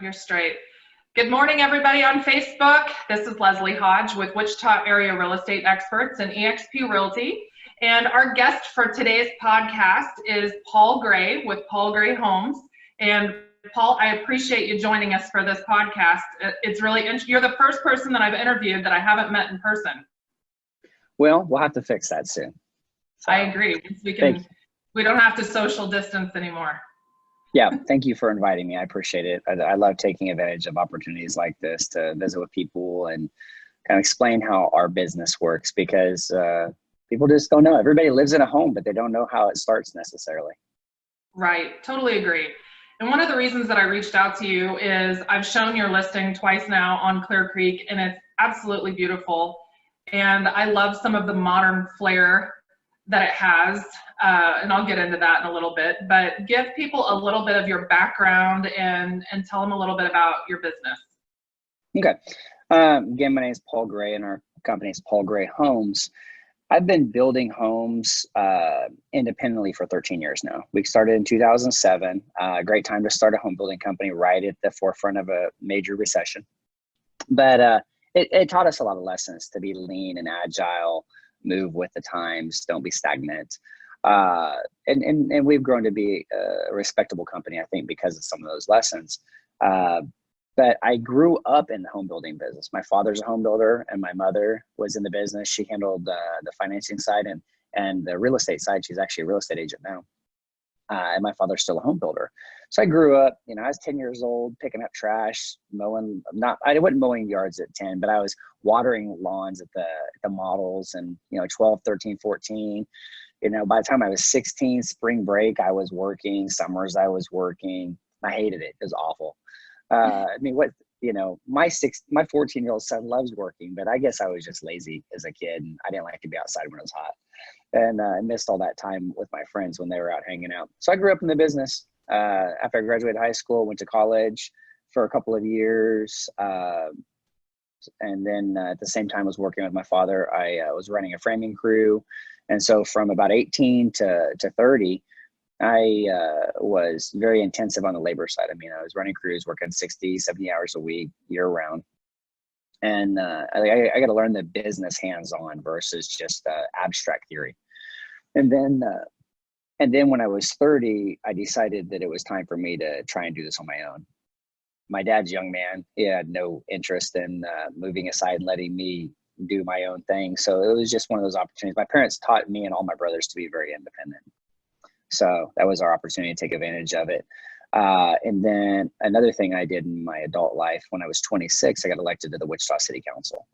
You're straight. Good morning, everybody on Facebook. This is Lesley Hodge with Wichita Area Real Estate Experts and eXp Realty. And our guest for today's podcast is Paul Gray with Paul Gray Homes. And Paul, I appreciate you joining us for this podcast. It's really interesting. You're the first person that I've interviewed that I haven't met in person. Well, we'll have to fix that soon. So, I agree. We don't have to social distance anymore. Yeah, thank you for inviting me. I appreciate it. I love taking advantage of opportunities like this to visit with people and kind of explain how our business works, because people just don't know. Everybody lives in a home, but they don't know how it starts necessarily. Right, totally agree. And one of the reasons that I reached out to you is I've shown your listing twice now on Clear Creek, and it's absolutely beautiful. And I love some of the modern flair that it has, and I'll get into that in a little bit, but give people a little bit of your background and tell them a little bit about your business. Okay. Again, my name is Paul Gray and our company is Paul Gray Homes. I've been building homes independently for 13 years now. We started in 2007, a great time to start a home building company right at the forefront of a major recession. But it taught us a lot of lessons to be lean and agile, move with the times, don't be stagnant. And we've grown to be a respectable company, I think, because of some of those lessons. But I grew up in the home building business. My father's a home builder and my mother was in the business. She handled the financing side and the real estate side. She's actually a real estate agent now. And my father's still a home builder. So I grew up, I was 10 years old, picking up trash, mowing, I wasn't mowing yards at 10, but I was watering lawns at the models and, 12, 13, 14. By the time I was 16, spring break, I was working, summers I was working. I hated it. It was awful. My 14-year-old son loves working, but I guess I was just lazy as a kid and I didn't like to be outside when it was hot. And I missed all that time with my friends when they were out hanging out. So I grew up in the business. After I graduated high school, went to college for a couple of years. And then at the same time I was working with my father, I was running a framing crew. And so from about 18 to 30, I was very intensive on the labor side. I was running crews, working 60, 70 hours a week, year round. And I got to learn the business hands-on versus just abstract theory. And then when I was 30, I decided that it was time for me to try and do this on my own. My dad's a young man. He had no interest in moving aside and letting me do my own thing. So it was just one of those opportunities. My parents taught me and all my brothers to be very independent. So that was our opportunity to take advantage of it. And then another thing I did in my adult life, when I was 26, I got elected to the Wichita City Council.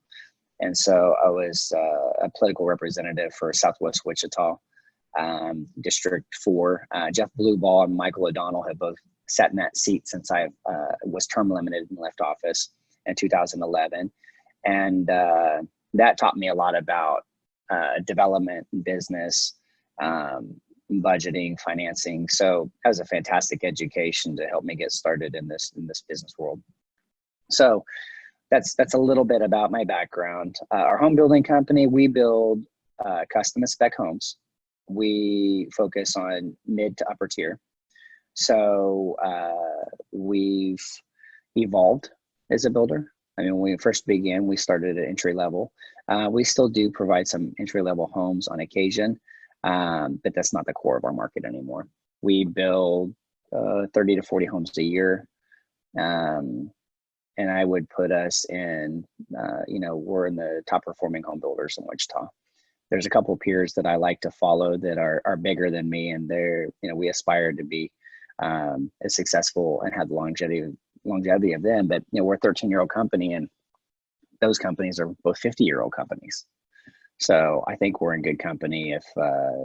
And so I was a political representative for Southwest Wichita, District 4. Jeff Blueball and Michael O'Donnell have both sat in that seat since I was term limited and left office in 2011. And that taught me a lot about development, business, budgeting, financing. So that was a fantastic education to help me get started in this business world. So that's a little bit about my background. Our home building company, we build custom and spec homes. We focus on mid to upper tier. So we've evolved as a builder. When we first began, we started at entry level. We still do provide some entry level homes on occasion. But that's not the core of our market anymore. We build 30 to 40 homes a year. And I would put us in, we're in the top performing home builders in Wichita. There's a couple of peers that I like to follow that are bigger than me, and we aspire to be as successful and have the longevity of them. But we're a 13-year-old company, and those companies are both 50-year-old companies. So I think we're in good company if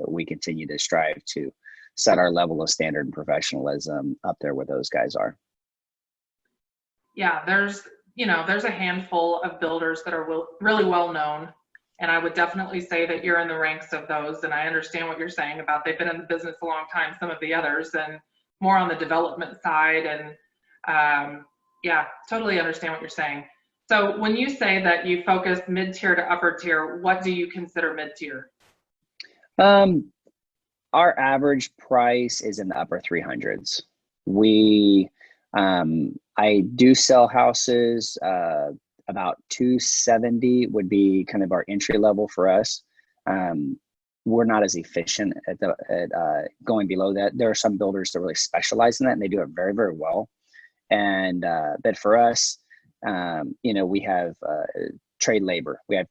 we continue to strive to set our level of standard and professionalism up there where those guys are. Yeah, there's a handful of builders that are really well known. And I would definitely say that you're in the ranks of those. And I understand what you're saying about they've been in the business a long time, some of the others, and more on the development side. And totally understand what you're saying. So when you say that you focus mid-tier to upper tier, what do you consider mid-tier? Our average price is in the upper 300s. We, I I do sell houses. About 270 would be kind of our entry level for us. We're not as efficient at going below that. There are some builders that really specialize in that, and they do it very, very well. And but for us, we have trade labor. We have,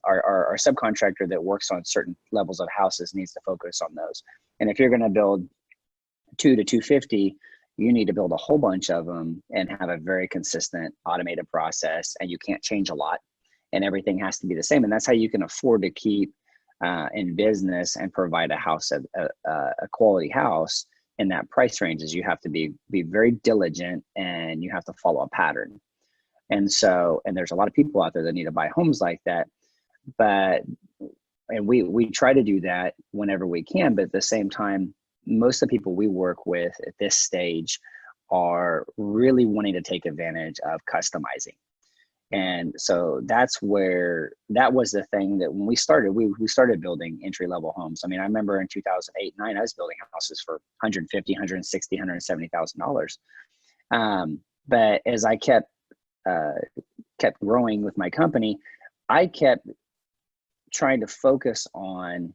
our subcontractor that works on certain levels of houses needs to focus on those. And if you're going to build 2 to 250, you need to build a whole bunch of them and have a very consistent automated process, and you can't change a lot, and everything has to be the same. And that's how you can afford to keep in business and provide a house, a quality house in that price range. Is you have to be very diligent, and you have to follow a pattern. And there's a lot of people out there that need to buy homes like that, and we try to do that whenever we can. But at the same time, most of the people we work with at this stage are really wanting to take advantage of customizing. And so that was the thing that when we started, we started building entry-level homes. I mean, I remember in 2008, 2009, I was building houses for $150,000, $160,000, $170,000. But as I kept growing with my company, I kept trying to focus on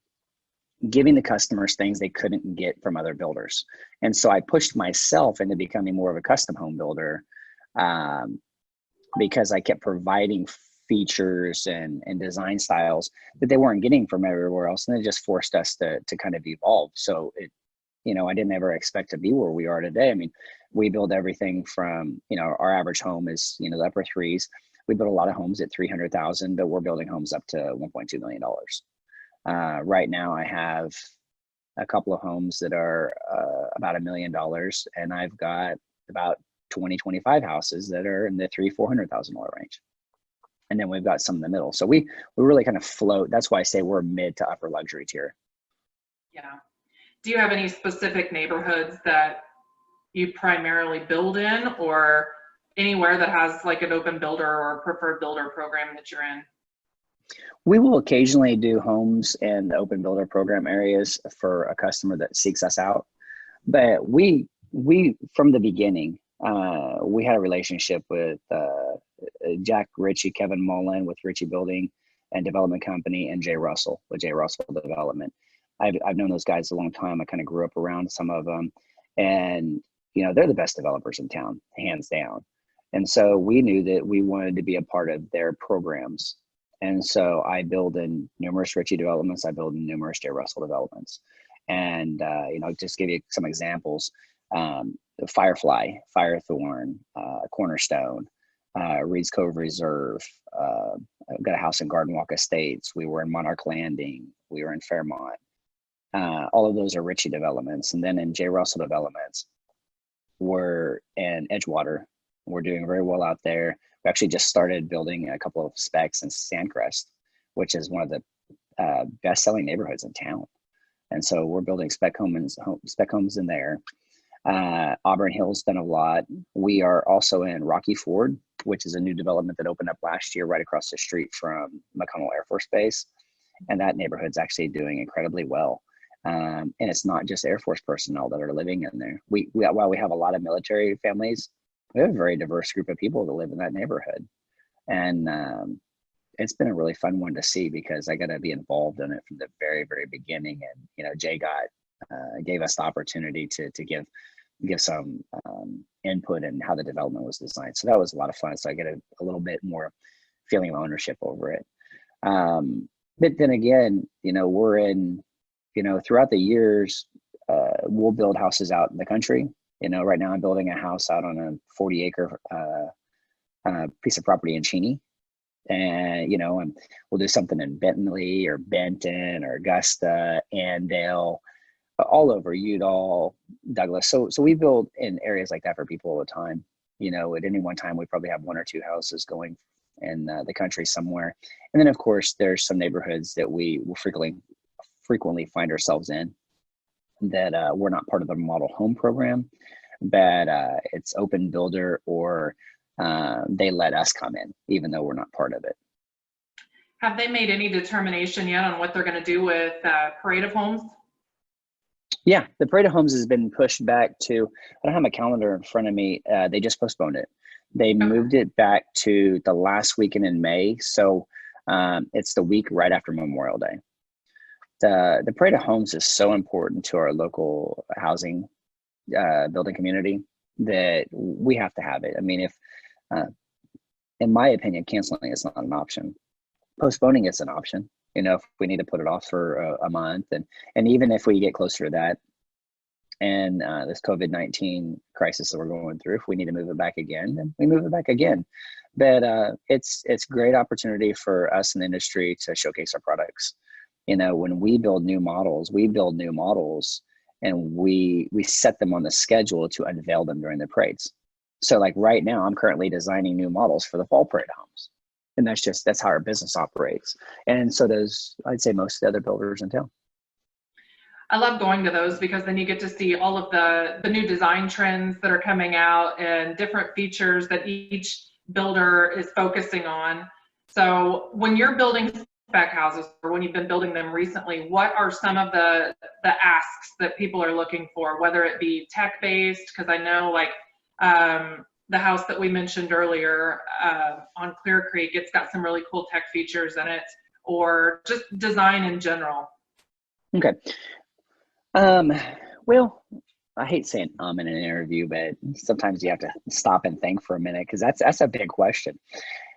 giving the customers things they couldn't get from other builders. And so I pushed myself into becoming more of a custom home builder, because I kept providing features and design styles that they weren't getting from everywhere else. And it just forced us to kind of evolve. So I didn't ever expect to be where we are today. I mean, we build everything from, our average home is, the upper threes. We build a lot of homes at 300,000, but we're building homes up to $1.2 million. Right now I have a couple of homes that are about $1 million, and I've got about 25 houses that are in the $400,000 range. And then we've got some in the middle. So we really kind of float. That's why I say we're mid to upper luxury tier. Yeah. Do you have any specific neighborhoods that you primarily build in, or anywhere that has like an open builder or preferred builder program that you're in? We will occasionally do homes in the open builder program areas for a customer that seeks us out. But we from the beginning, we had a relationship with Jack Ritchie, Kevin Mullen with Ritchie Building and Development Company, and Jay Russell with Jay Russell Development. I've known those guys a long time. I kind of grew up around some of them, and they're the best developers in town, hands down. And so we knew that we wanted to be a part of their programs. And so I build in numerous Ritchie developments. I build in numerous Jay Russell developments. And, just give you some examples. Firefly, Firethorn, Cornerstone, Reed's Cove Reserve. I've got a house in Garden Walk Estates. We were in Monarch Landing. We were in Fairmont. All of those are Ritchie developments. And then in Jay Russell developments, we're in Edgewater. We're doing very well out there. We actually just started building a couple of specs in Sandcrest, which is one of the best-selling neighborhoods in town. And so we're building spec homes in there. Auburn Hills done a lot. We are also in Rocky Ford, which is a new development that opened up last year right across the street from McConnell Air Force Base. And that neighborhood's actually doing incredibly well. And it's not just Air Force personnel that are living in there. While we have a lot of military families, we have a very diverse group of people that live in that neighborhood. And it's been a really fun one to see, because I got to be involved in it from the very, very beginning. And, Jay gave us the opportunity to give some input in how the development was designed. So that was a lot of fun. So I get a little bit more feeling of ownership over it. But then again, we're in, throughout the years, we'll build houses out in the country. Right now I'm building a house out on a 40-acre piece of property in Cheney. And, and we'll do something in Bentley or Benton or Augusta, Andale, all over Udall, Douglas. So we build in areas like that for people all the time. At any one time, we probably have 1 or 2 houses going in the country somewhere. And then, of course, there's some neighborhoods that we will frequently find ourselves in that we're not part of the model home program, but it's open builder, or they let us come in, even though we're not part of it. Have they made any determination yet on what they're going to do with Parade of Homes? Yeah, the Parade of Homes has been pushed back to, I don't have my calendar in front of me. They just postponed it. They Okay. moved it back to the last weekend in May. So it's the week right after Memorial Day. The Parade of Homes is so important to our local housing building community that we have to have it. I mean, if, uh, in my opinion, canceling is not an option. Postponing is an option. You know, if we need to put it off for a month, and even if we get closer to that, and this COVID-19 crisis that we're going through, if we need to move it back again, then we move it back again. But it's great opportunity for us in the industry to showcase our products. You know, when we build new models, and we set them on the schedule to unveil them during the parades. So like right now, I'm currently designing new models for the fall parade homes. And that's how our business operates. And so does, I'd say, most of the other builders in town. I love going to those because then you get to see all of the new design trends that are coming out and different features that each builder is focusing on. So when you're building spec houses, or when you've been building them recently, what are some of the asks that people are looking for, whether it be tech-based, because I know like the house that we mentioned earlier on Clear Creek, it's got some really cool tech features in it, or just design in general. Okay. Well, I hate saying in an interview, but sometimes you have to stop and think for a minute, because that's a big question.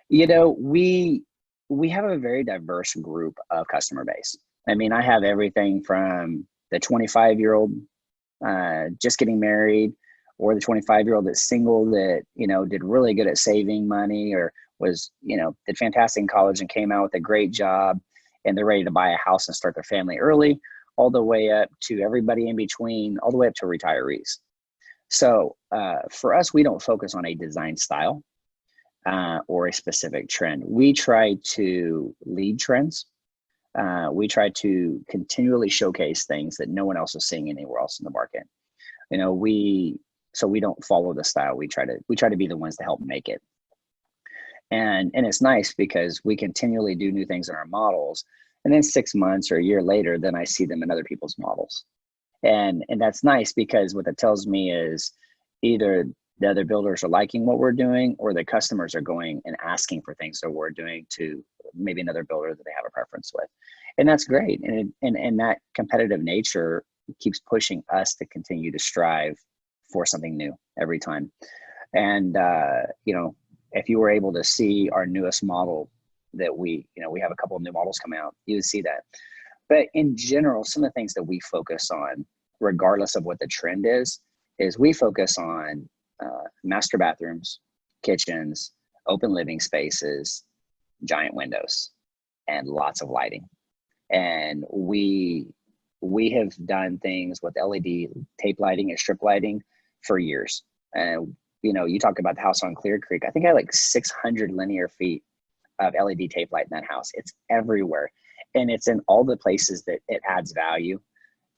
You know, we have a very diverse group of customer base. I mean, I have everything from the 25-year-old just getting married, or the 25-year-old that's single that, you know, did really good at saving money, or was, you know, did fantastic in college and came out with a great job and they're ready to buy a house and start their family early, all the way up to everybody in between, all the way up to retirees. So for us, we don't focus on a design style or a specific trend. We try to lead trends. We try to continually showcase things that no one else is seeing anywhere else in the market. You know, so we don't follow the style. We try to be the ones to help make it. And it's nice because we continually do new things in our models. And then 6 months or a year later, then I see them in other people's models. And that's nice, because what that tells me is either the other builders are liking what we're doing, or the customers are going and asking for things that we're doing to maybe another builder that they have a preference with. And that's great. And that competitive nature keeps pushing us to continue to strive for something new every time. And, you know, if you were able to see our newest model that we have a couple of new models coming out, you would see that. But in general, some of the things that we focus on, regardless of what the trend is we focus on master bathrooms, kitchens, open living spaces, giant windows, and lots of lighting. And we have done things with LED tape lighting and strip lighting for years. And you know, you talk about the house on Clear Creek. I think I had like 600 linear feet of LED tape light in that house. It's everywhere. And it's in all the places that it adds value,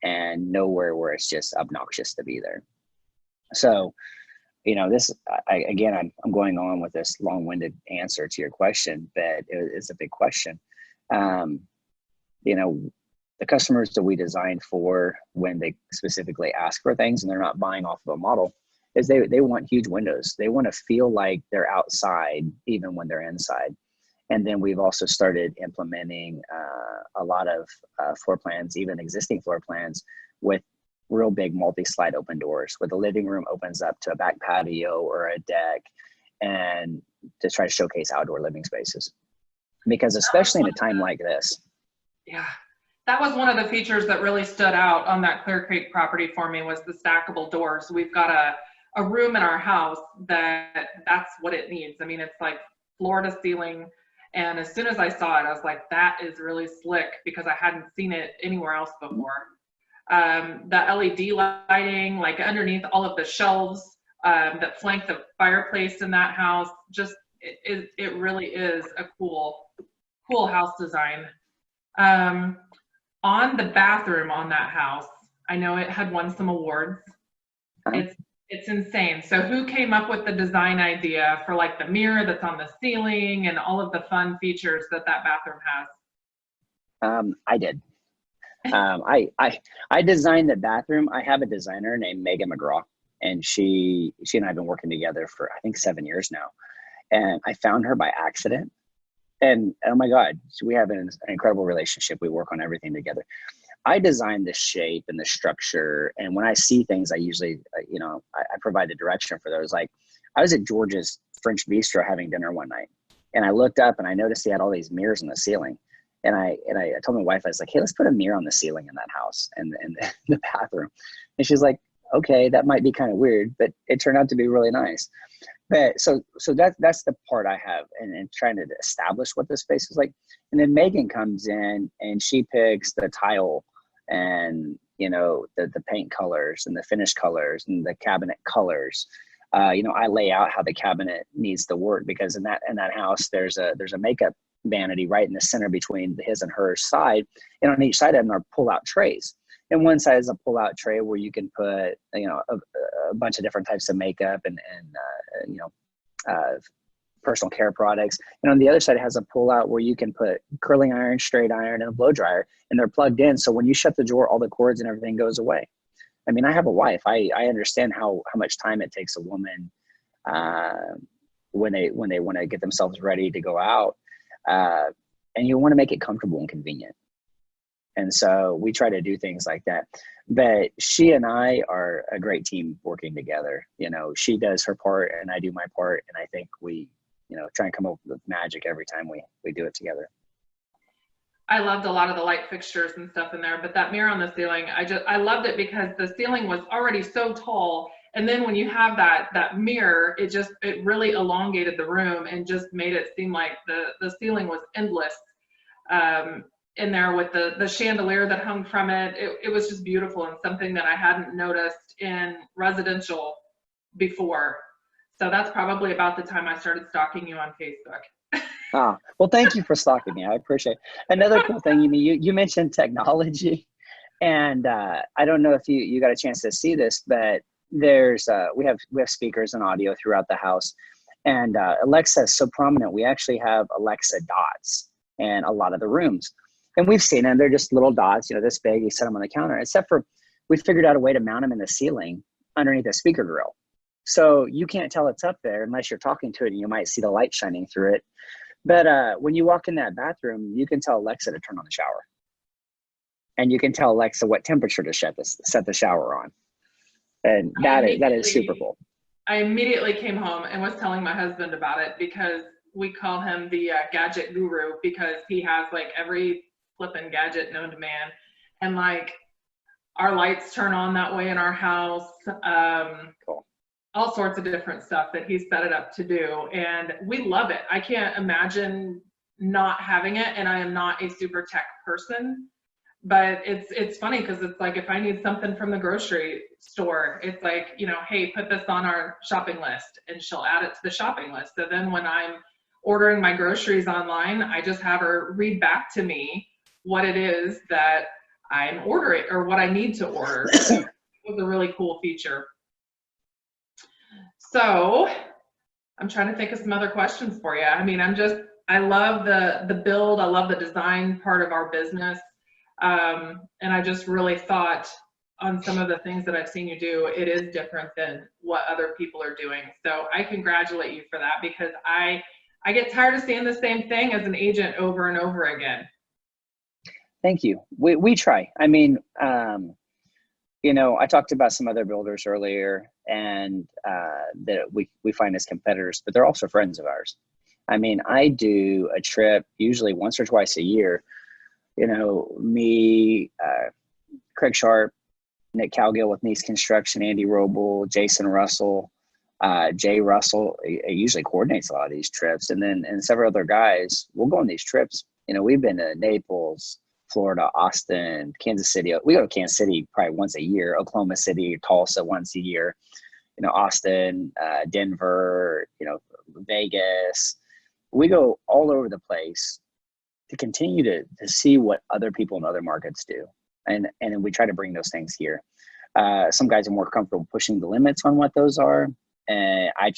and nowhere where it's just obnoxious to be there. So, you know, I'm going on with this long-winded answer to your question, but it's a big question. You know, the customers that we design for, when they specifically ask for things and they're not buying off of a model, is they want huge windows. They want to feel like they're outside even when they're inside. And then we've also started implementing a lot of floor plans, even existing floor plans, with real big multi-slide open doors, where the living room opens up to a back patio or a deck, and to try to showcase outdoor living spaces. Because especially in a time like this. Yeah, that was one of the features that really stood out on that Clear Creek property for me, was the stackable doors. We've got a room in our house that's what it needs. I mean, it's like floor to ceiling. And as soon as I saw it, I was like, that is really slick, because I hadn't seen it anywhere else before. The LED lighting, like underneath all of the shelves that flank the fireplace in that house, just it really is a cool house design. On the bathroom on that house, I know it had won some awards. It's insane. So who came up with the design idea for like the mirror that's on the ceiling and all of the fun features that bathroom has? I did. I designed the bathroom. I have a designer named Megan McGraw, and she and I have been working together for I think 7 years now. And I found her by accident. And oh my God, we have an incredible relationship. We work on everything together. I designed the shape and the structure. And when I see things, I usually, I provide the direction for those. Like I was at George's French Bistro having dinner one night, and I looked up and I noticed he had all these mirrors in the ceiling. And I told my wife, I was like, hey, let's put a mirror on the ceiling in that house and the bathroom. And she's like, okay, that might be kind of weird, but it turned out to be really nice. But so that's the part I have and trying to establish what the space is like. And then Megan comes in and she picks the tile and, the paint colors and the finish colors and the cabinet colors. I lay out how the cabinet needs to work, because in that house, there's a makeup vanity right in the center between his and her side. And on each side of them are pull-out trays. And one side is a pull-out tray where you can put, a bunch of different types of makeup and personal care products. And on the other side, it has a pull-out where you can put curling iron, straight iron, and a blow dryer, and they're plugged in. So when you shut the drawer, all the cords and everything goes away. I mean, I have a wife. I understand how much time it takes a woman when they want to get themselves ready to go out, and you want to make it comfortable and convenient. And so we try to do things like that. But she and I are a great team working together. She does her part and I do my part. And I think we, try and come up with magic every time we do it together. I loved a lot of the light fixtures and stuff in there, but that mirror on the ceiling, I loved it because the ceiling was already so tall. And then when you have that mirror, it really elongated the room and just made it seem like the ceiling was endless. In there with the chandelier that hung from it. It was just beautiful and something that I hadn't noticed in residential before. So that's probably about the time I started stalking you on Facebook. Well, thank you for stalking me. I appreciate it. Another cool thing, you mentioned technology, and I don't know if you got a chance to see this, but there's we have speakers and audio throughout the house, and Alexa is so prominent. We actually have Alexa dots in a lot of the rooms. And we've seen them. They're just little dots, this big. You set them on the counter, except for we figured out a way to mount them in the ceiling underneath a speaker grill. So you can't tell it's up there unless you're talking to it, and you might see the light shining through it. But when you walk in that bathroom, you can tell Alexa to turn on the shower. And you can tell Alexa what temperature to set the shower on. And that is super cool. I immediately came home and was telling my husband about it, because we call him the gadget guru, because he has like every flipping gadget known to man, and like our lights turn on that way in our house. Cool. All sorts of different stuff that he's set it up to do, and we love it. I can't imagine not having it, and I am not a super tech person, but it's funny because it's like if I need something from the grocery store, it's like, hey, put this on our shopping list, and she'll add it to the shopping list. So then when I'm ordering my groceries online, I just have her read back to me what it is that I'm ordering or what I need to order. It was a really cool feature. So I'm trying to think of some other questions for you. I mean, I love the build. I love the design part of our business. And I just really thought on some of the things that I've seen you do, it is different than what other people are doing. So I congratulate you for that, because I get tired of seeing the same thing as an agent over and over again. Thank you. We try. I mean, I talked about some other builders earlier, and that we find as competitors, but they're also friends of ours. I mean, I do a trip usually once or twice a year. Me, Craig Sharp, Nick Cowgill with Nice Construction, Andy Roble, Jason Russell, Jay Russell usually coordinates a lot of these trips, and several other guys. We'll go on these trips. We've been to Naples, Florida, Austin, Kansas City. We go to Kansas City probably once a year, Oklahoma City, Tulsa once a year, Austin, Denver, Vegas. We go all over the place to continue to see what other people in other markets do. And then we try to bring those things here. Some guys are more comfortable pushing the limits on what those are. And I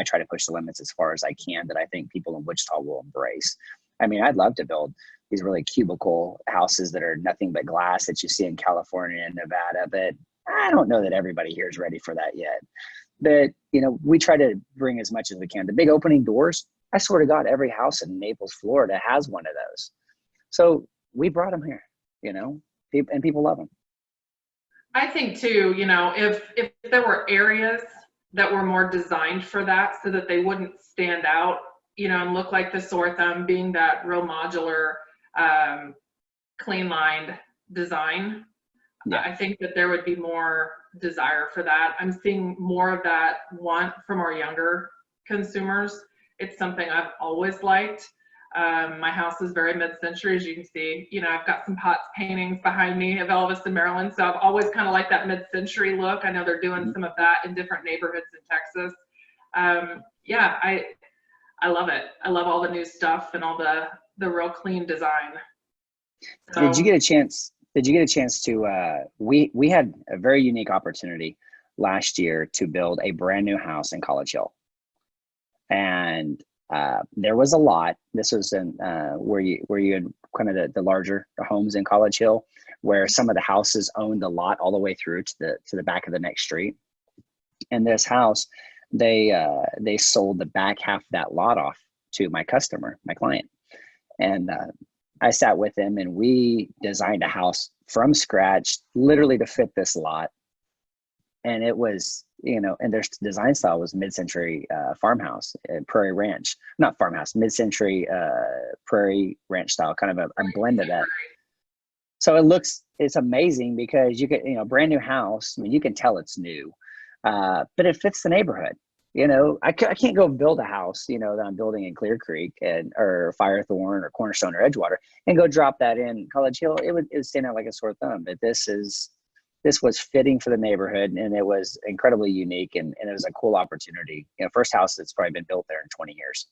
try to push the limits as far as I can that I think people in Wichita will embrace. I mean, I'd love to build these really cubicle houses that are nothing but glass that you see in California and Nevada. But I don't know that everybody here is ready for that yet. But, you know, we try to bring as much as we can. The big opening doors, I swear to God, every house in Naples, Florida has one of those. So we brought them here, you know, and people love them. I think too, you know, if there were areas that were more designed for that so that they wouldn't stand out, you know, and look like the sore thumb, being that real modular, clean lined design, Yeah. I think that there would be more desire for that. I'm seeing more of that want from our younger consumers. It's something I've always liked. My house is very mid-century, as you can see. You know, I've got some Potts paintings behind me of Elvis and Maryland, so I've always kind of liked that mid-century look. I know they're doing some of that in different neighborhoods in Texas. Yeah, I love it. I love all the new stuff and all the real clean design. So, Did you get a chance? Did you get a chance to? We had a very unique opportunity last year to build a brand new house in College Hill, and there was a lot. This was in where you had kind of the larger homes in College Hill, where some of the houses owned the lot all the way through to the back of the next street. And this house, they sold the back half of that lot off to my customer, my client, and I sat with him and we designed a house from scratch, literally to fit this lot. And it was, you know, and their design style was mid-century farmhouse, prairie ranch, not farmhouse, mid-century prairie ranch style, kind of a blend of that. So it's amazing because you get, you know, brand new house. I mean, you can tell it's new, but it fits the neighborhood. You know, I can't go build a house, you know, that I'm building in Clear Creek or Firethorn or Cornerstone or Edgewater and go drop that in College Hill. It would stand out like a sore thumb. But this was fitting for the neighborhood, and it was incredibly unique, and it was a cool opportunity. You know, first house that's probably been built there in 20 years.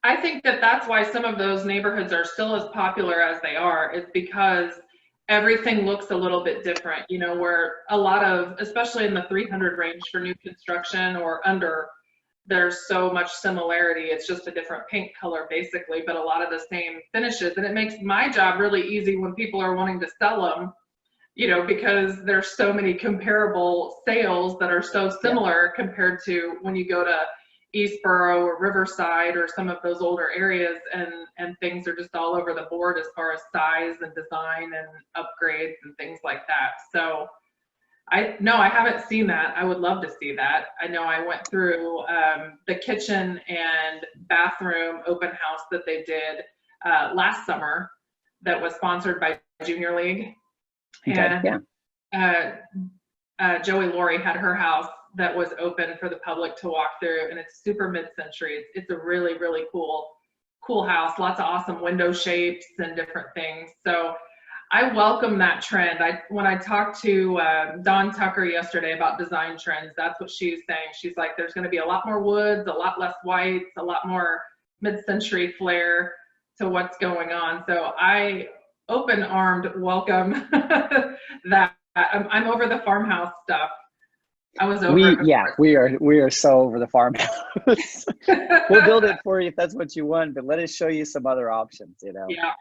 I think that that's why some of those neighborhoods are still as popular as they are, is because everything looks a little bit different, you know, where a lot of, especially in the 300 range for new construction or under, there's so much similarity. It's just a different paint color basically, but a lot of the same finishes. And it makes my job really easy when people are wanting to sell them, you know, because there's so many comparable sales that are so similar compared to when you go to Eastboro or Riverside or some of those older areas, and things are just all over the board as far as size and design and upgrades and things like that. So I haven't seen that. I would love to see that. I know I went through the kitchen and bathroom open house that they did last summer that was sponsored by Junior League. Okay, And Joey Laurie had her house that was open for the public to walk through, and it's super mid-century. It's a really, really cool house. Lots of awesome window shapes and different things. So I welcome that trend. When I talked to Dawn Tucker yesterday about design trends, that's what she's saying. She's like, there's going to be a lot more woods, a lot less whites, a lot more mid-century flair to what's going on. So I open-armed welcome that. I'm over the farmhouse stuff. I was over it. We are so over the farmhouse. We'll build it for you if that's what you want, but let us show you some other options, you know. Yeah.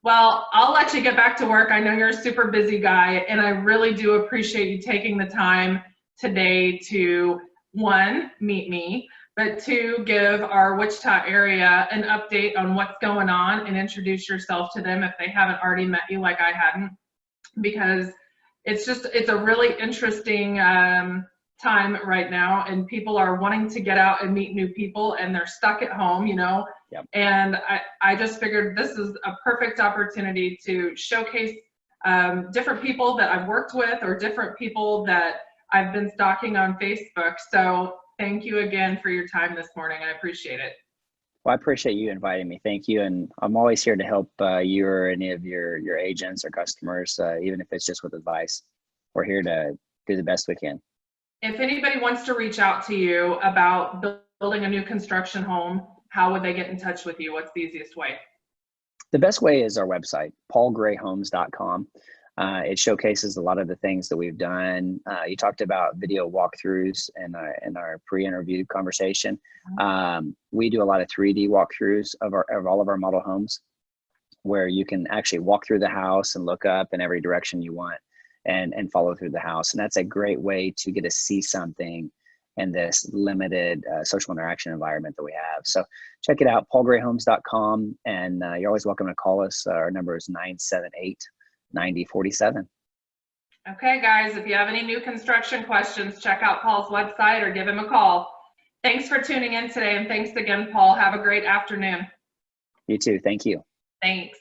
Well, I'll let you get back to work. I know you're a super busy guy, and I really do appreciate you taking the time today to, one, meet me, but two, give our Wichita area an update on what's going on and introduce yourself to them if they haven't already met you like I hadn't, because it's a really interesting time right now, and people are wanting to get out and meet new people, and they're stuck at home, you know. Yep. And I just figured this is a perfect opportunity to showcase different people that I've worked with or different people that I've been stalking on Facebook. So thank you again for your time this morning. I appreciate it. Well, I appreciate you inviting me. Thank you. And I'm always here to help you or any of your agents or customers, even if it's just with advice. We're here to do the best we can. If anybody wants to reach out to you about building a new construction home, how would they get in touch with you? What's the easiest way? The best way is our website, paulgrayhomes.com. It showcases a lot of the things that we've done. You talked about video walkthroughs in our pre-interview conversation. We do a lot of 3D walkthroughs of all of our model homes, where you can actually walk through the house and look up in every direction you want and follow through the house. And that's a great way to get to see something in this limited social interaction environment that we have. So check it out, paulgrayhomes.com, and you're always welcome to call us. Our number is 978-9047. Okay, guys, if you have any new construction questions, check out Paul's website or give him a call. Thanks for tuning in today, and thanks again, Paul. Have a great afternoon. You too. Thank you. Thanks.